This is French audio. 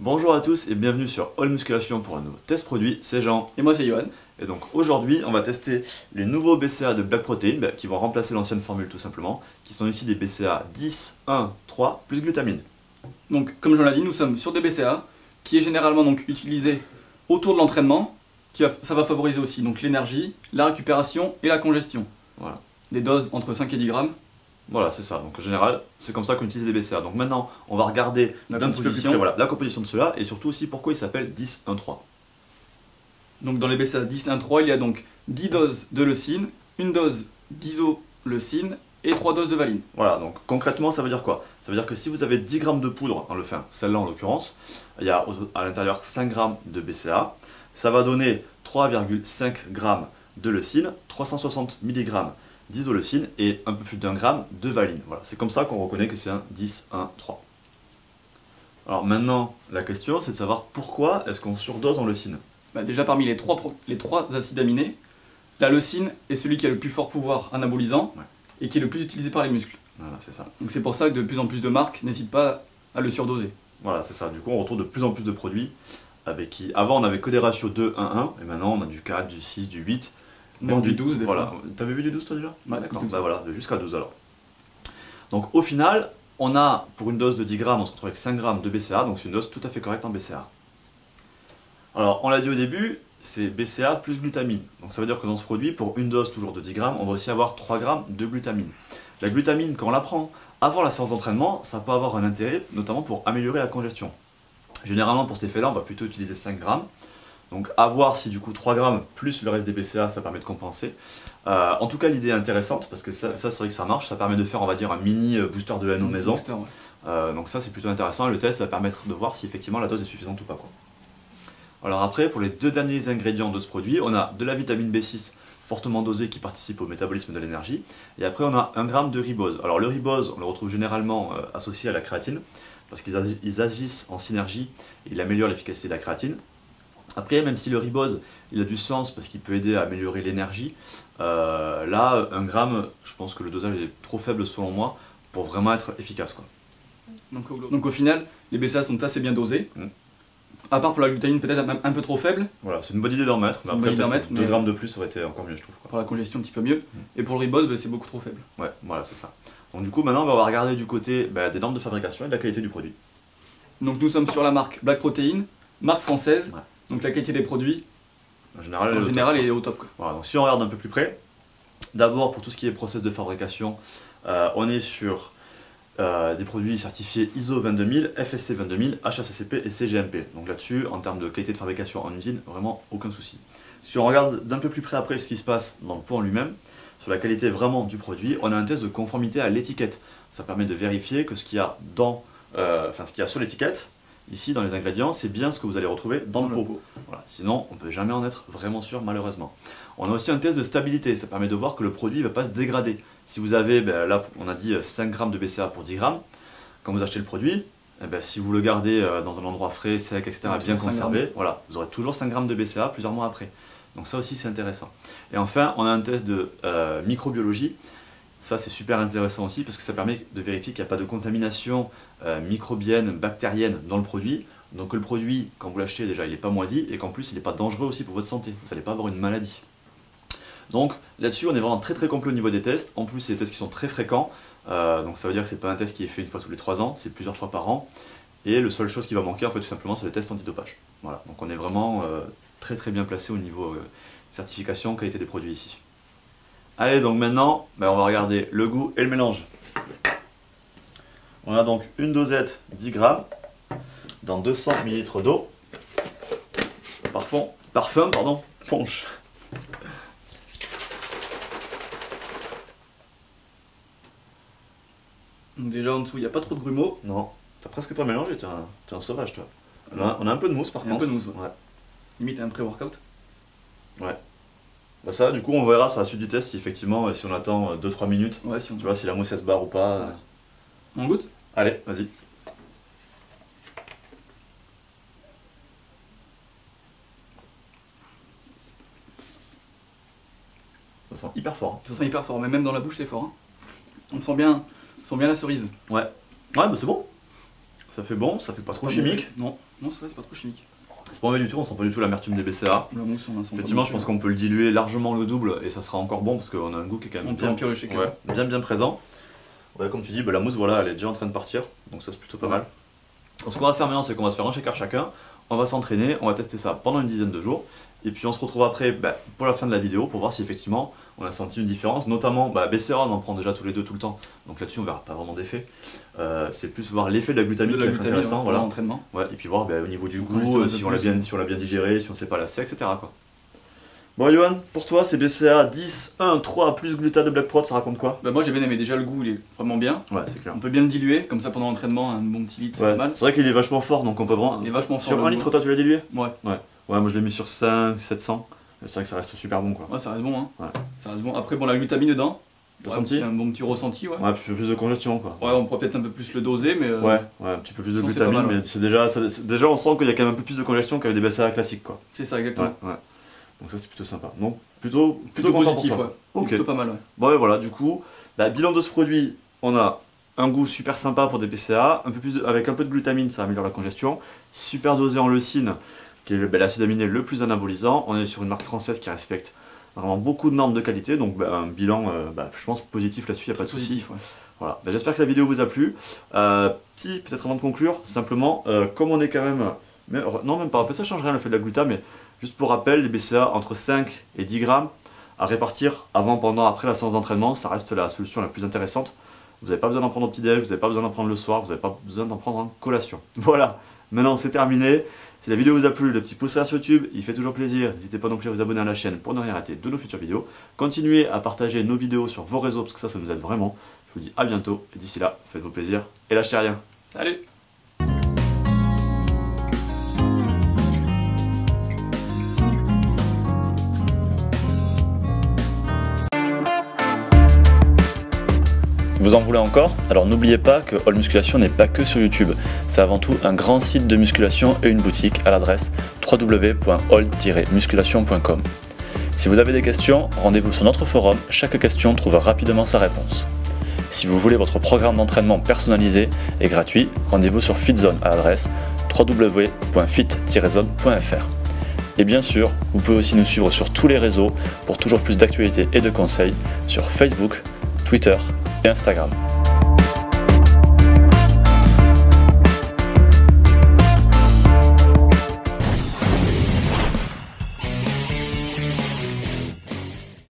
Bonjour à tous et bienvenue sur All Musculation pour un nouveau test produit, c'est Jean. Et moi c'est Johan. Et donc aujourd'hui on va tester les nouveaux BCA de Black Protein qui vont remplacer l'ancienne formule tout simplement, qui sont ici des BCA 10, 1, 3 plus glutamine. Donc comme je l'ai dit, nous sommes sur des BCA qui est généralement donc utilisé autour de l'entraînement, ça va favoriser aussi donc l'énergie, la récupération et la congestion. Voilà. Des doses entre 5 et 10 grammes. Voilà, c'est ça. Donc en général, c'est comme ça qu'on utilise les BCA. Donc maintenant, on va regarder La d'un petit peu plus composition. près, voilà, la composition de cela et surtout aussi pourquoi il s'appelle 10, 1, 3. Donc dans les BCA 10 1 3, il y a donc 10 doses de leucine, une dose d'isoleucine et 3 doses de valine. Voilà, donc concrètement, ça veut dire quoi? Ça veut dire que si vous avez 10 grammes de poudre dans le fin, celle-là en l'occurrence, il y a à l'intérieur 5 grammes de BCA, ça va donner 3,5 grammes de leucine, 360 mg d'isoleucine et un peu plus d'1 gramme de valine. Voilà, c'est comme ça qu'on reconnaît que c'est un 10, 1, 3. Alors maintenant, la question c'est de savoir pourquoi est-ce qu'on surdose en leucine. Déjà parmi les trois acides aminés, la leucine est celui qui a le plus fort pouvoir anabolisant et qui est le plus utilisé par les muscles. Voilà, c'est ça. Donc c'est pour ça que de plus en plus de marques n'hésitent pas à le surdoser. Voilà, c'est ça. Du coup, on retrouve de plus en plus de produits avec qui, avant on avait que des ratios 2, 1, 1, et maintenant on a du 4, du 6, du 8. Même du 12 des voilà. fois. T'avais vu du 12 toi déjà? Ouais, d'accord. 12. Bah voilà, jusqu'à 12 alors. Donc au final, on a pour une dose de 10 grammes, on se retrouve avec 5 grammes de BCA, donc c'est une dose tout à fait correcte en BCA. Alors on l'a dit au début, c'est BCA plus glutamine. Donc ça veut dire que dans ce produit, pour une dose toujours de 10 grammes, on va aussi avoir 3 grammes de glutamine. La glutamine, quand on la prend avant la séance d'entraînement, ça peut avoir un intérêt, notamment pour améliorer la congestion. Généralement pour cet effet-là, on va plutôt utiliser 5 grammes. Donc à voir si du coup 3 grammes plus le reste des BCA ça permet de compenser. En tout cas l'idée est intéressante parce que ça c'est vrai que ça marche, ça permet de faire on va dire un mini booster de NO maison. Booster, ouais. Donc ça c'est plutôt intéressant, le test va permettre de voir si effectivement la dose est suffisante ou pas, quoi. Alors après pour les deux derniers ingrédients de ce produit, on a de la vitamine B6 fortement dosée qui participe au métabolisme de l'énergie. Et après on a 1 gramme de ribose. Alors le ribose on le retrouve généralement associé à la créatine parce qu'ils agissent en synergie et ils améliorent l'efficacité de la créatine. Après, même si le ribose, il a du sens parce qu'il peut aider à améliorer l'énergie, là, 1 gramme, je pense que le dosage est trop faible selon moi pour vraiment être efficace, quoi. Donc au final, les BCA sont assez bien dosés. À part pour la glutamine peut-être même un peu trop faible. Voilà, c'est une bonne idée d'en mettre, mais après peut-être 2 grammes de plus aurait été encore mieux, je trouve, quoi. Pour la congestion un petit peu mieux. Et pour le ribose, c'est beaucoup trop faible. Ouais, voilà, c'est ça. Donc du coup, maintenant, on va regarder du côté des normes de fabrication et de la qualité du produit. Donc nous sommes sur la marque Black Protein, marque française. Ouais. Donc la qualité des produits, en général, est au top, quoi. Voilà, donc si on regarde un peu plus près, d'abord pour tout ce qui est process de fabrication, on est sur des produits certifiés ISO 22000, FSC 22000, HACCP et CGMP. Donc là-dessus, en termes de qualité de fabrication en usine, vraiment aucun souci. Si on regarde d'un peu plus près après ce qui se passe dans le pot en lui-même, sur la qualité vraiment du produit, on a un test de conformité à l'étiquette. Ça permet de vérifier que ce qu'il y a ce qu'il y a sur l'étiquette, ici dans les ingrédients, c'est bien ce que vous allez retrouver dans le pot. Voilà. Sinon, on ne peut jamais en être vraiment sûr malheureusement. On a aussi un test de stabilité, ça permet de voir que le produit ne va pas se dégrader. Si vous avez, là on a dit 5 grammes de BCA pour 10 grammes, quand vous achetez le produit, si vous le gardez dans un endroit frais, sec, etc., bien conservé, voilà, vous aurez toujours 5 grammes de BCA plusieurs mois après. Donc ça aussi c'est intéressant. Et enfin, on a un test de microbiologie. Ça c'est super intéressant aussi parce que ça permet de vérifier qu'il n'y a pas de contamination microbienne, bactérienne dans le produit. Donc que le produit, quand vous l'achetez déjà, il n'est pas moisi et qu'en plus il n'est pas dangereux aussi pour votre santé. Vous n'allez pas avoir une maladie. Donc là-dessus on est vraiment très complet au niveau des tests. En plus c'est des tests qui sont très fréquents. Donc ça veut dire que c'est pas un test qui est fait une fois tous les 3 ans, c'est plusieurs fois par an. Et la seule chose qui va manquer en fait tout simplement c'est le test antidopage. Voilà, donc on est vraiment très bien placé au niveau certification, qualité des produits ici. Allez, donc maintenant, on va regarder le goût et le mélange. On a donc une dosette 10 grammes dans 200 ml d'eau. Parfum, punch. Donc déjà en dessous, il n'y a pas trop de grumeaux. Non, t'as presque pas mélangé, t'es un sauvage toi. On a un peu de mousse par contre. Un peu de mousse, ouais. Limite un pré-workout. Ouais. Ça, du coup, on verra sur la suite du test si effectivement, si on attend 2-3 minutes, ouais, si tu vois, si la mousse elle se barre ou pas. Ouais. On goûte? Allez, vas-y. Ça sent hyper fort. Ça sent hyper fort, mais même dans la bouche c'est fort. Hein. On sent bien la cerise. Ouais. Ouais, c'est bon. Ça fait bon, ça fait pas trop chimique. Non. Non, c'est vrai, c'est pas trop chimique. C'est pas mauvais du tout, on sent pas du tout l'amertume des BCA. La mousse, on la sent Effectivement, je pense qu'on peut le diluer largement le double et ça sera encore bon parce qu'on a un goût qui est quand même bien pire le shaker. Ouais, bien présent. Ouais, comme tu dis, la mousse, voilà, elle est déjà en train de partir, donc ça c'est plutôt pas mal. Donc, ce qu'on va faire maintenant, c'est qu'on va se faire un shaker chacun, on va s'entraîner, on va tester ça pendant une dizaine de jours, et puis on se retrouve après pour la fin de la vidéo pour voir si effectivement on a senti une différence, notamment BCA, on en prend déjà tous les deux tout le temps, donc là-dessus on verra pas vraiment d'effet. C'est plus voir l'effet de la glutamine qui est intéressant, voilà. L'entraînement. Ouais, et puis voir au niveau du goût, si on l'a bien digéré, si on s'est pas lassé, etc. quoi. Bon, Johan, pour toi, c'est BCA 10, 1, 3 plus gluta de Black Prod, ça raconte quoi? Moi j'ai bien aimé, déjà le goût il est vraiment bien. Ouais, c'est clair. On peut bien le diluer, comme ça pendant l'entraînement, un bon petit litre, c'est pas mal. C'est vrai qu'il est vachement fort, donc on peut vraiment. Il est vachement fort. Sur 1 litre, toi tu l'as dilué? Ouais. Ouais, moi je l'ai mis sur 5, 700. C'est vrai que ça reste super bon quoi. Ouais, ça reste bon, hein. Ouais. Ça reste bon. Après, la glutamine dedans. T'as senti? Un bon petit ressenti, ouais. Ouais, puis un peu plus de congestion quoi. Ouais, on pourrait peut-être un peu plus le doser, mais. Ouais, un petit peu plus de glutamine, mais c'est déjà, on sent qu'il y a quand même un peu plus de congestion qu'avec des BCA classiques quoi. C'est ça, exactement. Ouais. Donc ça c'est plutôt sympa. Donc plutôt positif, ouais. Ok. Plutôt pas mal, ouais. Bon et voilà, du coup, bilan de ce produit, on a un goût super sympa pour des BCA, avec un peu de glutamine, ça améliore la congestion, super dosé en leucine, qui est l'acide aminé le plus anabolisant. On est sur une marque française qui respecte vraiment beaucoup de normes de qualité, donc un bilan, je pense, positif là-dessus, il n'y a pas de souci. Ouais. Voilà. J'espère que la vidéo vous a plu. Si, peut-être avant de conclure, simplement, comme on est quand même... non, même pas, en fait ça change rien le fait de la gluta, mais juste pour rappel, les BCA entre 5 et 10 grammes à répartir avant, pendant, après la séance d'entraînement, ça reste la solution la plus intéressante. Vous n'avez pas besoin d'en prendre au petit-déj, vous n'avez pas besoin d'en prendre le soir, vous n'avez pas besoin d'en prendre en collation. Voilà, maintenant c'est terminé. Si la vidéo vous a plu, le petit pouce sur YouTube, il fait toujours plaisir. N'hésitez pas non plus à vous abonner à la chaîne pour ne rien rater de nos futures vidéos. Continuez à partager nos vidéos sur vos réseaux parce que ça nous aide vraiment. Je vous dis à bientôt et d'ici là, faites-vous plaisir et lâchez rien. Salut! Vous en voulez encore? Alors n'oubliez pas que All Musculation n'est pas que sur YouTube, c'est avant tout un grand site de musculation et une boutique à l'adresse www.all-musculation.com. Si vous avez des questions, rendez-vous sur notre forum, chaque question trouve rapidement sa réponse. Si vous voulez votre programme d'entraînement personnalisé et gratuit, rendez-vous sur FitZone à l'adresse www.fit-zone.fr. Et bien sûr, vous pouvez aussi nous suivre sur tous les réseaux pour toujours plus d'actualités et de conseils sur Facebook, Twitter et Instagram.